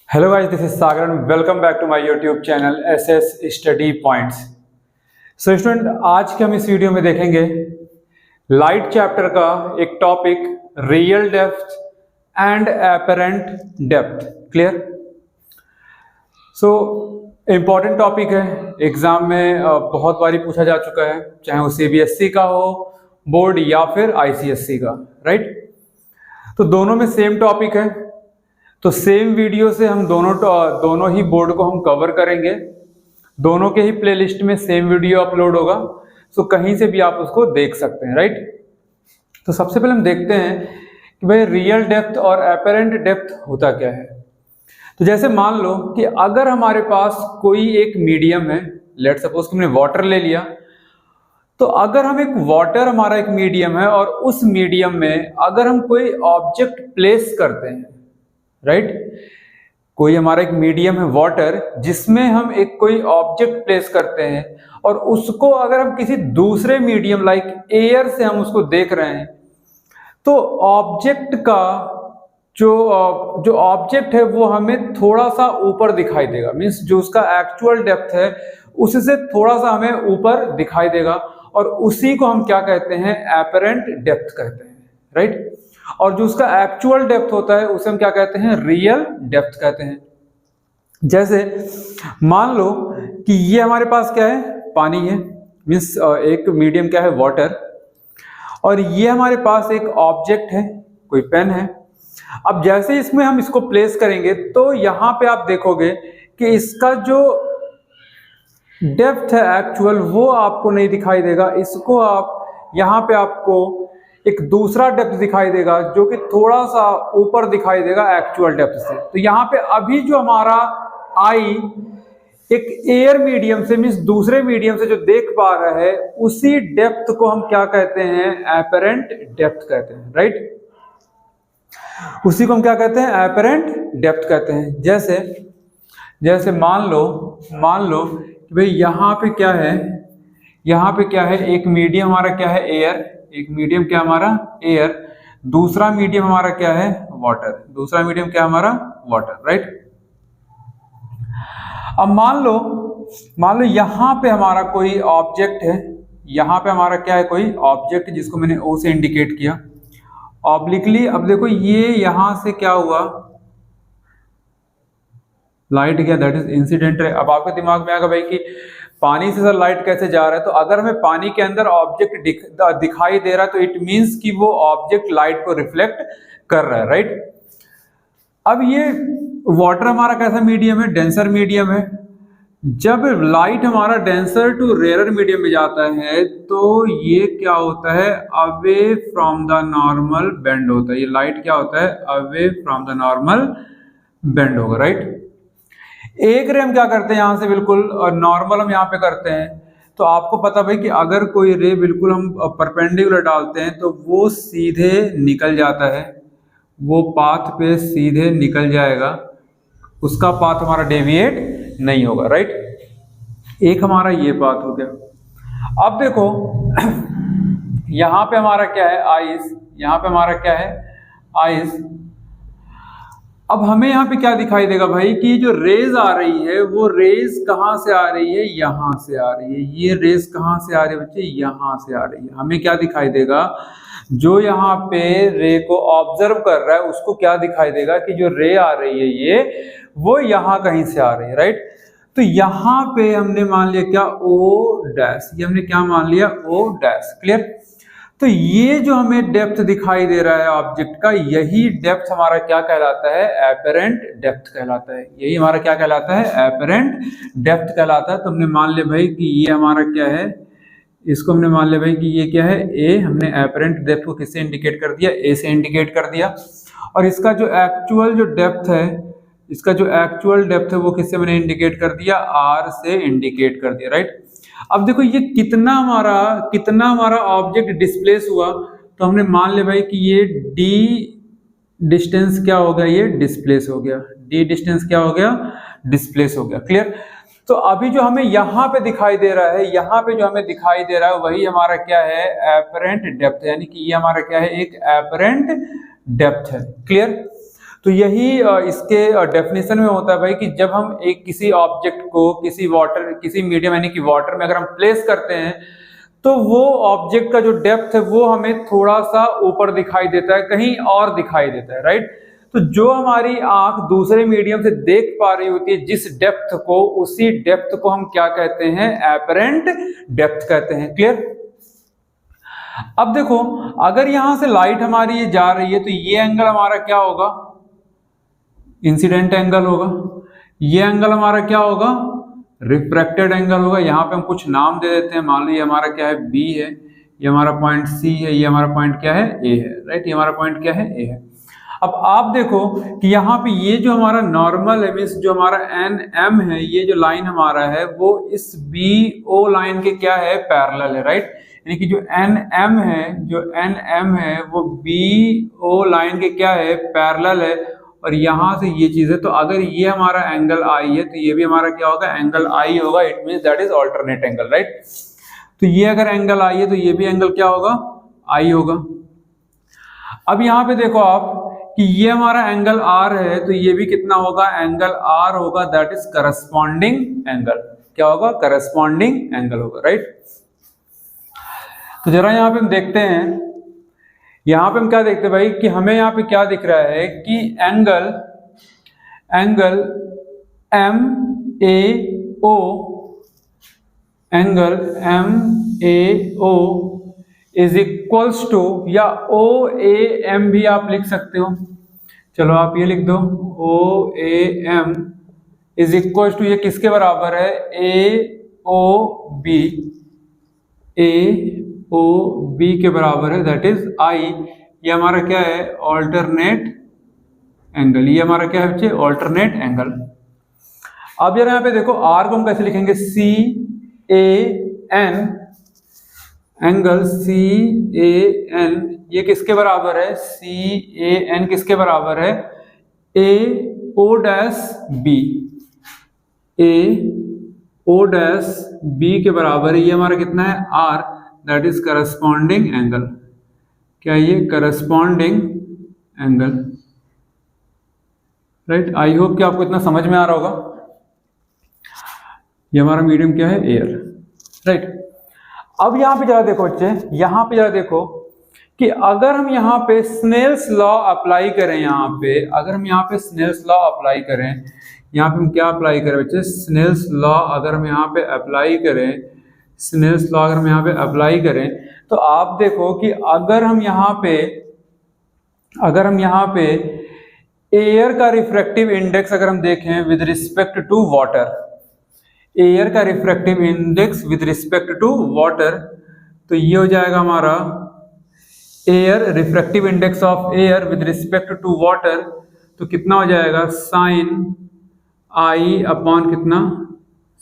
Hello guys, this is Sagar and welcome back to my YouTube channel SS Study Points. So student, आज के हम इस video में देखेंगे लाइट चैप्टर का एक topic real depth and apparent depth. Clear? So important topic है, exam में बहुत बारी पूछा जा चुका है, चाहे वो CBSE का हो बोर्ड या फिर ICSE का. राइट? तो दोनों में सेम टॉपिक है, तो सेम वीडियो से हम दोनों ही बोर्ड को हम कवर करेंगे. दोनों के ही प्लेलिस्ट में सेम वीडियो अपलोड होगा, सो कहीं से भी आप उसको देख सकते हैं. राइट? तो सबसे पहले हम देखते हैं कि भाई रियल डेप्थ और एपरेंट डेप्थ होता क्या है. तो जैसे मान लो कि अगर हमारे पास कोई एक मीडियम है, लेट सपोज कि हमने वाटर ले लिया, तो अगर हम एक वाटर हमारा एक मीडियम है और उस मीडियम में अगर हम कोई ऑब्जेक्ट प्लेस करते हैं, राइट, कोई हमारा एक मीडियम है वाटर जिसमें हम एक कोई ऑब्जेक्ट प्लेस करते हैं और उसको अगर हम किसी दूसरे मीडियम लाइक एयर से हम उसको देख रहे हैं, तो ऑब्जेक्ट का जो ऑब्जेक्ट है वो हमें थोड़ा सा ऊपर दिखाई देगा. मींस जो उसका एक्चुअल डेप्थ है उससे थोड़ा सा हमें ऊपर दिखाई देगा, और उसी को हम क्या कहते हैं, एपरेंट डेप्थ कहते हैं. राइट? और जो उसका एक्चुअल डेप्थ होता है उसे हम क्या कहते हैं, रियल डेप्थ कहते हैं. जैसे मान लो कि ये हमारे पास क्या है, पानी है, मीन्स एक मीडियम क्या है, वाटर, और ये हमारे पास एक ऑब्जेक्ट है, कोई पेन है. अब जैसे इसमें हम इसको प्लेस करेंगे तो यहां पे आप देखोगे कि इसका जो डेप्थ है एक्चुअल वो आपको नहीं दिखाई देगा. इसको आप यहां पे आपको एक दूसरा डेप्थ दिखाई देगा जो कि थोड़ा सा ऊपर दिखाई देगा एक्चुअल डेप्थ से. तो यहाँ पे अभी जो हमारा आई एक एयर मीडियम से, मींस दूसरे मीडियम से जो देख पा रहा है, उसी डेप्थ को हम क्या कहते हैं, एपरेंट डेप्थ कहते हैं. राइट? उसी को हम क्या कहते हैं, एपरेंट डेप्थ कहते हैं. जैसे मान लो कि भाई यहाँ पे क्या है, एक मीडियम हमारा क्या है, एयर. एक मीडियम क्या हमारा, एयर. दूसरा मीडियम हमारा क्या है, वाटर. राइट? अब मान लो यहां पे हमारा कोई ऑब्जेक्ट है, यहां पे हमारा क्या है, कोई ऑब्जेक्ट जिसको मैंने O से इंडिकेट किया ऑब्लिकली. अब देखो ये यहां से क्या हुआ, लाइट गया, दैट इज इंसिडेंट रे. अब आपके दिमाग में आएगा भाई कि पानी से सर लाइट कैसे जा रहा है, तो अगर हमें पानी के अंदर ऑब्जेक्ट दिखाई दे रहा है तो इट मींस कि वो ऑब्जेक्ट लाइट को रिफ्लेक्ट कर रहा है. राइट? अब ये वाटर हमारा कैसा मीडियम है, डेंसर मीडियम है. जब लाइट हमारा डेंसर टू रेयर मीडियम में जाता है तो ये क्या होता है, away from the normal bend होता है. ये लाइट क्या होता है, away from the normal bend होगा. राइट? एक रे हम क्या करते हैं, यहां से बिल्कुल नॉर्मल हम यहाँ पे करते हैं, तो आपको पता भाई कि अगर कोई रे बिल्कुल हम परपेंडिकुलर डालते हैं तो वो सीधे निकल जाता है, वो पाथ पे सीधे निकल जाएगा, उसका पाथ हमारा डेविएट नहीं होगा. राइट? एक हमारा ये पाथ हो गया. अब देखो यहां पे हमारा क्या है, आइस. अब हमें यहाँ पे क्या दिखाई देगा भाई कि जो रेज आ रही है वो रेज कहाँ से आ रही है, यहाँ से आ रही है. ये रेज कहाँ से आ रही है बच्चे, यहाँ से आ रही है. हमें क्या दिखाई देगा, जो यहाँ पे रे को ऑब्जर्व कर रहा है उसको क्या दिखाई देगा कि जो रे आ रही है ये वो यहाँ कहीं से आ रही है. राइट? तो यहाँ पे हमने मान लिया क्या, O डैश. ये हमने क्या मान लिया, O डैश. क्लियर? तो ये जो हमें डेप्थ दिखाई दे रहा है ऑब्जेक्ट का, यही डेप्थ हमारा क्या कहलाता है, एपरेंट डेप्थ कहलाता है. यही हमारा क्या कहलाता है, एपरेंट डेप्थ कहलाता है. तो हमने मान लिया भाई कि ये हमारा क्या है, इसको हमने मान लिया भाई कि ये क्या है, A. हमने एपरेंट डेप्थ को किससे इंडिकेट कर दिया, A से इंडिकेट कर दिया. और इसका जो एक्चुअल डेप्थ है वो किससे मैंने इंडिकेट कर दिया, R से इंडिकेट कर दिया. राइट? अब देखो ये कितना हमारा ऑब्जेक्ट डिस्प्लेस हुआ, तो हमने मान लिया भाई कि ये D डिस्टेंस क्या हो गया, ये डिस्प्लेस हो गया. D डिस्टेंस क्या हो गया, डिस्प्लेस हो गया. क्लियर? तो अभी जो हमें यहाँ पे दिखाई दे रहा है, वही हमारा क्या है, एपरेंट डेप्थ. यानी कि ये हमारा क्या है, एक एपरेंट डेप्थ है. क्लियर? तो यही इसके डेफिनेशन में होता है भाई कि जब हम एक किसी ऑब्जेक्ट को किसी मीडियम यानी कि वाटर में अगर हम प्लेस करते हैं तो वो ऑब्जेक्ट का जो डेप्थ है वो हमें थोड़ा सा ऊपर दिखाई देता है, कहीं और दिखाई देता है, राइट। तो जो हमारी आंख दूसरे मीडियम से देख पा रही होती है जिस डेप्थ को, उसी डेप्थ को हम क्या कहते हैं, एपरेंट डेप्थ कहते हैं। क्लियर। अब देखो अगर यहां से लाइट हमारी ये जा रही है तो ये एंगल हमारा क्या होगा, इंसिडेंट एंगल होगा। ये एंगल हमारा क्या होगा, रिफ्रैक्टेड एंगल होगा। यहाँ पे हम कुछ नाम दे देते हैं, मान लो ये हमारा क्या है, बी है, ये हमारा पॉइंट सी है, ये हमारा पॉइंट क्या है, ए है, राइट। ये हमारा पॉइंट क्या है, ए है। अब आप देखो कि यहाँ पे ये जो हमारा नॉर्मल है, मीन्स जो हमारा एन एम है, ये जो लाइन हमारा है वो इस बी ओ लाइन के क्या है, पैरेलल है, राइट। यानी कि जो एन एम है वो बी ओ लाइन के क्या है, पैरेलल है। और यहां से ये चीज है, तो अगर ये हमारा एंगल आई है तो ये भी हमारा क्या होगा, एंगल आई होगा। It means that is alternate angle, right. तो ये अगर एंगल आई है तो ये भी एंगल क्या होगा, आई होगा। अब यहाँ पे देखो आप कि ये हमारा एंगल आर है तो ये भी कितना होगा, एंगल आर होगा, दैट इज करस्पॉन्डिंग एंगल। क्या होगा, करस्पॉन्डिंग एंगल होगा, राइट। तो जरा यहाँ पे हम देखते हैं, यहाँ पे हम क्या देखते हैं भाई कि हमें यहाँ पे क्या दिख रहा है कि angle M A O is equals to, या ओ ए एम भी आप लिख सकते हो। चलो आप ये लिख दो, O A M is equals to, ये किसके बराबर है, ए ओ बी के बराबर है, दैट इज आई। ये हमारा क्या है, ऑल्टरनेट एंगल। ये हमारा क्या है बच्चे, ऑल्टरनेट एंगल। अब जरा यहाँ पे देखो आर को हम कैसे लिखेंगे, सी A N, angle C A N, ये किसके बराबर है, सी ए एन किसके बराबर है, A O dash B, A O dash B के बराबर है। ये हमारा कितना है, R, that is corresponding angle. क्या ये corresponding angle, right. I hope कि आपको इतना समझ में आ रहा होगा। ये हमारा मीडियम क्या है, एयर, राइट। अब यहाँ पे जरा देखो बच्चे, यहाँ पे जरा देखो कि अगर हम यहाँ पे स्नेल्स लॉ अप्लाई करें, यहाँ पे अगर हम यहाँ पे स्नेल्स लॉ अप्लाई करें, यहाँ पे हम क्या अप्लाई करें बच्चे, स्नेल्स लॉ अगर हम यहाँ पे अप्लाई करें, स्नेल्स लॉ अगर हम यहाँ पे अप्लाई करें तो आप देखो कि अगर हम यहाँ पे एयर का रिफ्रैक्टिव इंडेक्स अगर हम देखें with respect to water, air का refractive index with respect to water, तो ये हो जाएगा हमारा air, refractive index of air with respect to water, तो कितना हो जाएगा, साइन आई अपॉन कितना,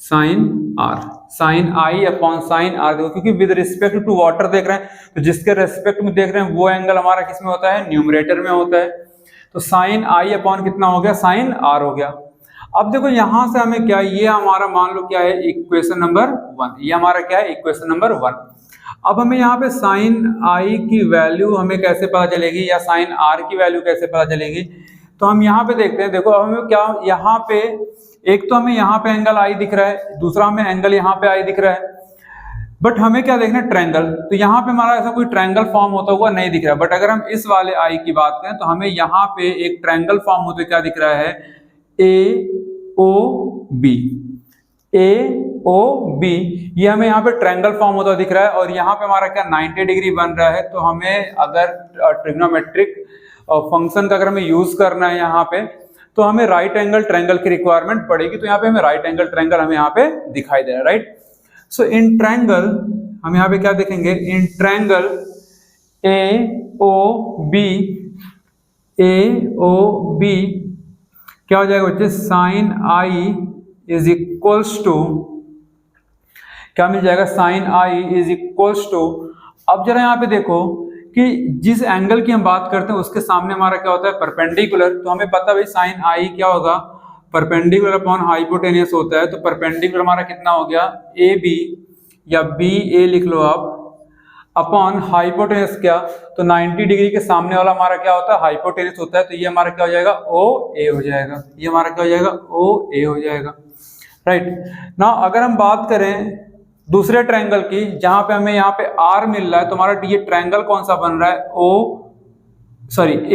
sine r, sine i upon sine r. देखो क्योंकि विद रिस्पेक्ट टू वाटर देख रहे हैं तो जिसके रेस्पेक्ट में देख रहे हैं वो एंगल हमारा किस में होता है, न्यूमरेटर में होता है। तो साइन आई अपॉन कितना हो गया, साइन आर हो गया। अब देखो यहां से हमें क्या, ये हमारा मान लो क्या है, इक्वेशन नंबर 1, ये हमारा क्या है, इक्वेशन नंबर 1। अब हमें यहाँ पे साइन आई की वैल्यू हमें कैसे पता चलेगी, या साइन आर की वैल्यू कैसे पता चलेगी, तो हम यहाँ पे देखते हैं। देखो हमें क्या, यहाँ पे एक तो हमें यहाँ पे एंगल आई दिख रहा है, दूसरा हमें एंगल यहाँ पे आई दिख रहा है, बट हमें क्या देखना है, ट्रायंगल। तो यहाँ पे हमारा ऐसा कोई ट्रायंगल फॉर्म होता हुआ नहीं दिख रहा है। बट अगर हम इस वाले आई की बात करें तो हमें यहाँ पे एक ट्रायंगल फॉर्म होते क्या दिख रहा है, A O B, A O B, ये हमें यहाँ पे ट्रायंगल फॉर्म होता दिख रहा है। और यहाँ पे हमारा क्या 90 डिग्री बन रहा है। तो हमें अगर ट्रिग्नोमेट्रिक फंक्शन का अगर हमें यूज करना है यहाँ पे, तो हमें राइट एंगल ट्रायंगल की रिक्वायरमेंट पड़ेगी। तो यहाँ पे हमें राइट एंगल ट्रायंगल हमें यहाँ पे दिखाई दे रहा है, राइट। सो इन ट्रायंगल हम यहाँ पे क्या देखेंगे, in triangle A O B क्या हो जाएगा बच्चे, sine i is equals to, क्या मिल जाएगा, sine i is equals to. अब जरा यहाँ पे देखो कि जिस एंगल की हम बात करते हैं उसके सामने हमारा क्या होता है, परपेंडिकुलर। तो हमें पता भाई साइन आई क्या होगा, परपेंडिकुलर अपॉन हाइपोटेनियस होता है। तो परपेंडिकुलर हमारा कितना हो गया, ए बी, या बी ए लिख लो आप, अपॉन हाइपोटेनस क्या, तो 90 डिग्री के सामने वाला हमारा क्या होता है, हाइपोटेनस होता है, तो ये हमारा क्या हो जाएगा, ओ ए हो जाएगा, ये हमारा क्या हो जाएगा, ओ ए हो जाएगा, राइट। ना अगर हम बात करें दूसरे ट्रायंगल की, जहां पे हमें यहाँ पे आर मिल रहा है, तो हमारा ये ट्रायंगल कौन सा बन रहा है,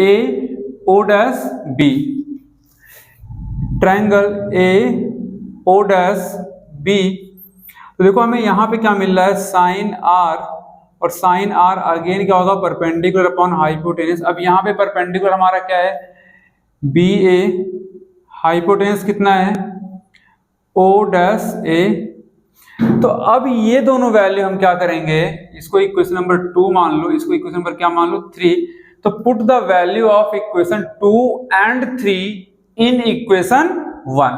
A O dash B, triangle A O dash B. तो देखो हमें यहाँ पे क्या मिल रहा है, साइन आर, और साइन आर अगेन क्या होगा, परपेंडिकुलर अपॉन हाइपोटेनस। अब यहाँ पे परपेंडिकुलर हमारा क्या है, बी ए, हाइपोटेनस कितना है, ओ डैश ए। तो अब ये दोनों वैल्यू हम क्या करेंगे, इसको इक्वेशन नंबर 2 मान लो, इसको इक्वेशन नंबर क्या मान लो, 3। तो put the value of equation 2 and 3 in equation 1,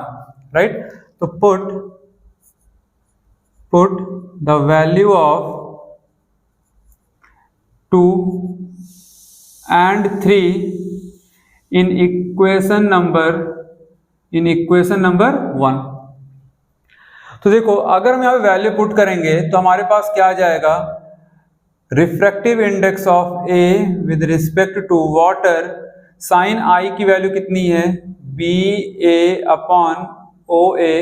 right. तो put the value of 2 and 3 in equation number 1। तो देखो अगर हम यहाँ पे वैल्यू पुट करेंगे तो हमारे पास क्या आ जाएगा, refractive index of A with respect to water, sine i की वैल्यू कितनी है, B A upon O A,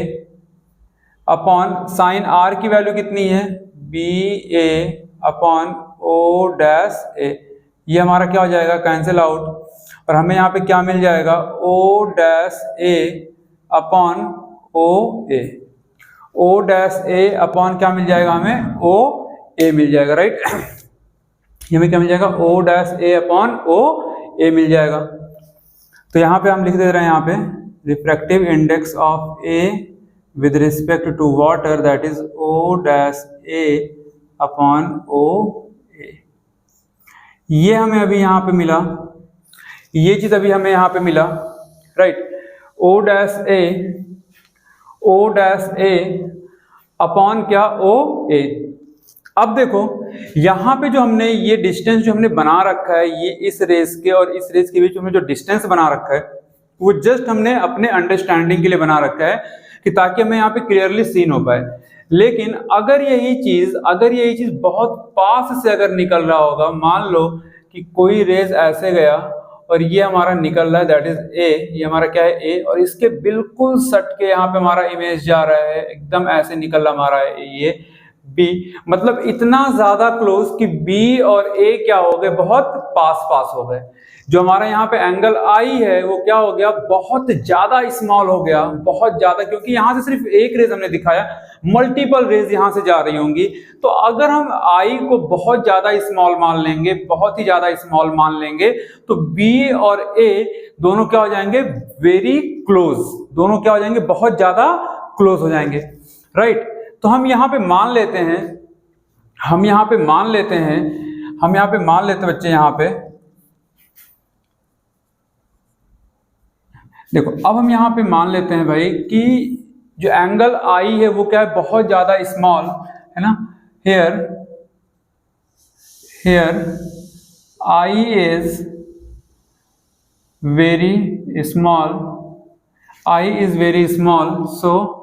upon sine r की वैल्यू कितनी है, B A upon O dash A. ये हमारा क्या हो जाएगा, कैंसिल आउट, और हमें यहाँ पे क्या मिल जाएगा, ओ dash A upon O A, O dash A upon क्या मिल जाएगा हमें, ओ ए मिल जाएगा, राइट। हमें क्या मिल जाएगा, ओ डैश ए अपॉन ओ ए मिल जाएगा। तो यहाँ पे हम लिख दे रहे हैं, यहाँ पे refractive index of A with respect to water that is O dash A upon O A. ये हमें अभी यहाँ पे मिला, ये चीज अभी हमें यहाँ पे मिला, right. O dash A upon क्या, ओ ए। अब देखो यहाँ पे जो हमने ये डिस्टेंस जो हमने बना रखा है, ये इस रेस के और इस रेस के बीच में जो डिस्टेंस बना रखा है, वो जस्ट हमने अपने अंडरस्टैंडिंग के लिए बना रखा है कि ताकि हमें यहाँ पे क्लियरली सीन हो पाए। लेकिन अगर यही चीज बहुत पास से अगर निकल रहा होगा, मान लो कि कोई रेज ऐसे गया और ये हमारा निकल रहा है दैट इज ए, ये हमारा क्या है ए, और इसके बिल्कुल सट के यहाँ पे हमारा इमेज जा रहा है, एकदम ऐसे निकल रहा हमारा ये बी, मतलब इतना ज्यादा क्लोज कि बी और ए क्या हो गए, बहुत पास हो गए। जो हमारा यहाँ पे एंगल आई है वो क्या हो गया, बहुत ज्यादा स्मॉल हो गया, बहुत ज्यादा, क्योंकि यहाँ से सिर्फ एक रेज हमने दिखाया, मल्टीपल रेज यहाँ से जा रही होंगी। तो अगर हम आई को बहुत ज्यादा स्मॉल मान लेंगे, बहुत ही ज्यादा स्मॉल मान लेंगे, तो बी और ए दोनों क्या हो जाएंगे, वेरी क्लोज, दोनों क्या हो जाएंगे, बहुत ज्यादा क्लोज हो जाएंगे, राइट। तो हम यहाँ पे मान लेते हैं बच्चे, यहाँ पे देखो, अब हम यहाँ पे मान लेते हैं भाई कि जो एंगल आई है वो क्या है, बहुत ज्यादा स्मॉल है ना। Here I is very small, so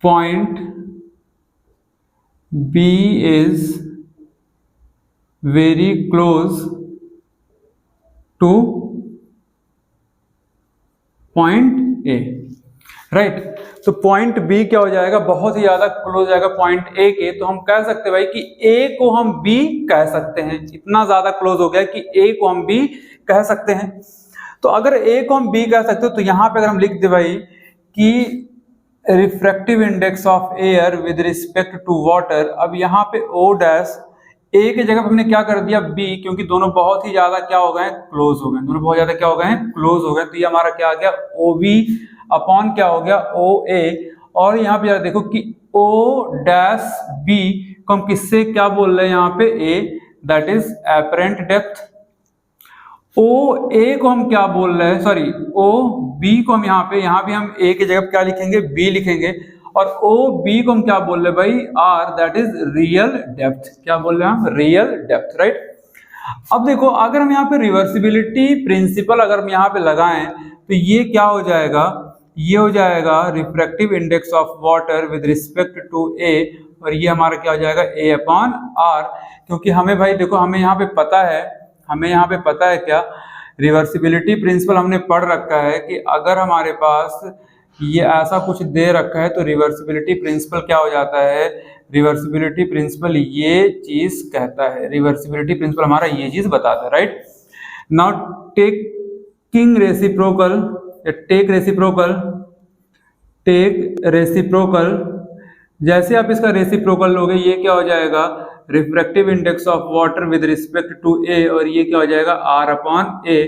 point B is very close to point A, right. तो पॉइंट B क्या हो जाएगा, बहुत ही ज्यादा क्लोज हो जाएगा पॉइंट A के। तो हम कह सकते हैं भाई कि A को हम B कह सकते हैं, इतना ज्यादा क्लोज हो गया कि A को हम B कह सकते हैं। तो अगर A को हम B कह सकते हो, तो यहां पे अगर हम लिख दे भाई कि refractive index of air with respect to water, अब यहाँ पे ओ डैश ए की जगह पे हमने क्या कर दिया, बी, क्योंकि दोनों बहुत ही ज्यादा क्या हो गए, क्लोज हो गए, दोनों बहुत ज्यादा क्या हो गए, क्लोज हो गए। तो ये हमारा क्या आ गया, ओ बी अपॉन क्या हो गया, ओ ए। और यहाँ पे देखो कि ओ डैश बी को हम किससे क्या बोल रहे हैं, यहाँ पे ए, दैट इज एपरेंट डेप्थ। ओ ए को हम क्या बोल रहे हैं, सॉरी ओ बी को हम यहाँ भी हम ए की जगह क्या लिखेंगे, बी लिखेंगे, और ओ बी को हम क्या बोल रहे हैं भाई, R, that is real depth. क्या बोल रहे हैं हम, रियल डेप्थ, राइट। अब देखो अगर हम यहाँ पे रिवर्सिबिलिटी प्रिंसिपल अगर हम यहाँ पे लगाएं, तो ये क्या हो जाएगा, ये हो जाएगा refractive index of water with respect to A और ये हमारा क्या हो जाएगा A/R, क्योंकि हमें भाई देखो हमें यहाँ पे पता है क्या, रिवर्सिबिलिटी प्रिंसिपल हमने पढ़ रखा है कि अगर हमारे पास ये ऐसा कुछ दे रखा है तो रिवर्सिबिलिटी प्रिंसिपल क्या हो जाता है, रिवर्सिबिलिटी प्रिंसिपल ये चीज कहता है, रिवर्सिबिलिटी प्रिंसिपल हमारा ये चीज बताता है, राइट। नाउ टेक रेसिप्रोकल, जैसे आप इसका रेसिप्रोकल लोगे ये क्या हो जाएगा, refractive index of water with respect to A, और ये क्या हो जाएगा R/A,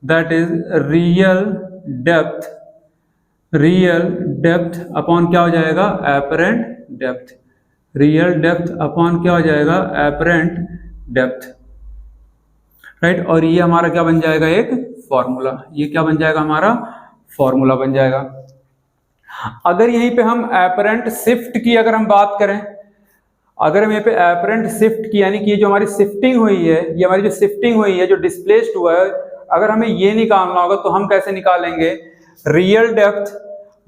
that is real depth upon क्या हो जाएगा, apparent depth, real depth upon क्या हो जाएगा, एपरेंट डेप्थ, राइट। और ये हमारा क्या बन जाएगा, एक फॉर्मूला, ये क्या बन जाएगा, हमारा फॉर्मूला बन जाएगा। अगर यहीं पे हम एपरेंट शिफ्ट की अगर हम बात करें, अगर हम यहाँ पे एपरेंट शिफ्ट की यानी कि ये जो हमारी शिफ्टिंग हुई है, ये हमारी जो शिफ्टिंग हुई है, जो डिस्प्लेस्ड हुआ है, अगर हमें ये निकालना होगा तो हम कैसे निकालेंगे, रियल डेप्थ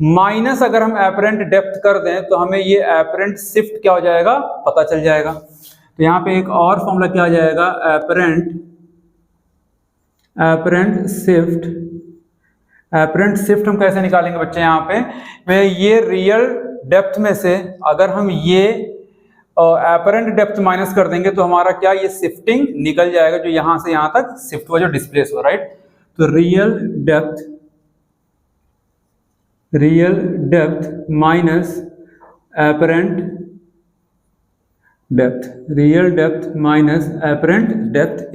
माइनस अगर हम एपरेंट डेप्थ कर दें तो हमें ये एपरेंट शिफ्ट क्या हो जाएगा, पता चल जाएगा। तो यहाँ पे एक और फॉर्मूला क्या आ जाएगा, एपरेंट शिफ्ट हम कैसे निकालेंगे बच्चे, यहाँ पे ये रियल डेप्थ में से अगर हम ये एपरेंट डेप्थ माइनस कर देंगे तो हमारा क्या, ये शिफ्टिंग निकल जाएगा, जो यहां से यहां तक शिफ्ट हुआ, जो डिस्प्लेस हुआ, राइट। तो real depth minus apparent depth,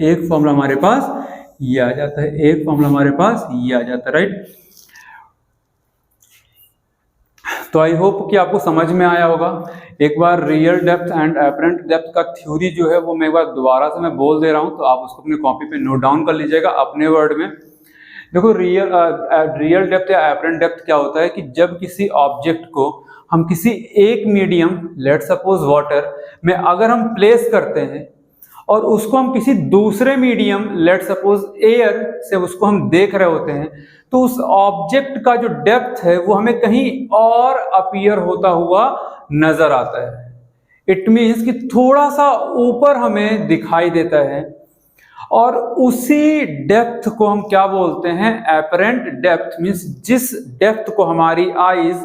एक फॉर्मूला हमारे पास ये आ जाता है, राइट। तो आई होप कि आपको समझ में आया होगा। एक बार real depth and apparent depth का थ्योरी जो है वो मैं एक बार दोबारा से मैं बोल दे रहा हूं, तो आप उसको अपनी कॉपी पे नोट डाउन कर लीजिएगा अपने वर्ड में। देखो रियल डेप्थ या एपरेंट डेप्थ क्या होता है कि जब किसी ऑब्जेक्ट को हम किसी एक मीडियम, लेट सपोज वाटर में अगर हम प्लेस करते हैं और उसको हम किसी दूसरे मीडियम, लेट सपोज एयर से उसको हम देख रहे होते हैं, तो उस ऑब्जेक्ट का जो डेप्थ है वो हमें कहीं और अपीयर होता हुआ नजर आता है। इट मीन्स कि थोड़ा सा ऊपर हमें दिखाई देता है, और उसी डेप्थ को हम क्या बोलते हैं, एपरेंट डेप्थ। मीन्स जिस डेप्थ को हमारी आईज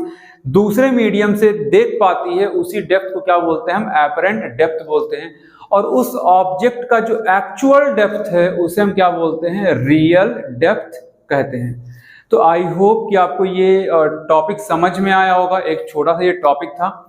दूसरे मीडियम से देख पाती है उसी डेप्थ को क्या बोलते हैं, हम एपरेंट डेप्थ बोलते हैं। और उस ऑब्जेक्ट का जो एक्चुअल डेप्थ है उसे हम क्या बोलते हैं, रियल डेप्थ कहते हैं। तो आई होप कि आपको ये टॉपिक समझ में आया होगा। एक छोटा सा ये टॉपिक था।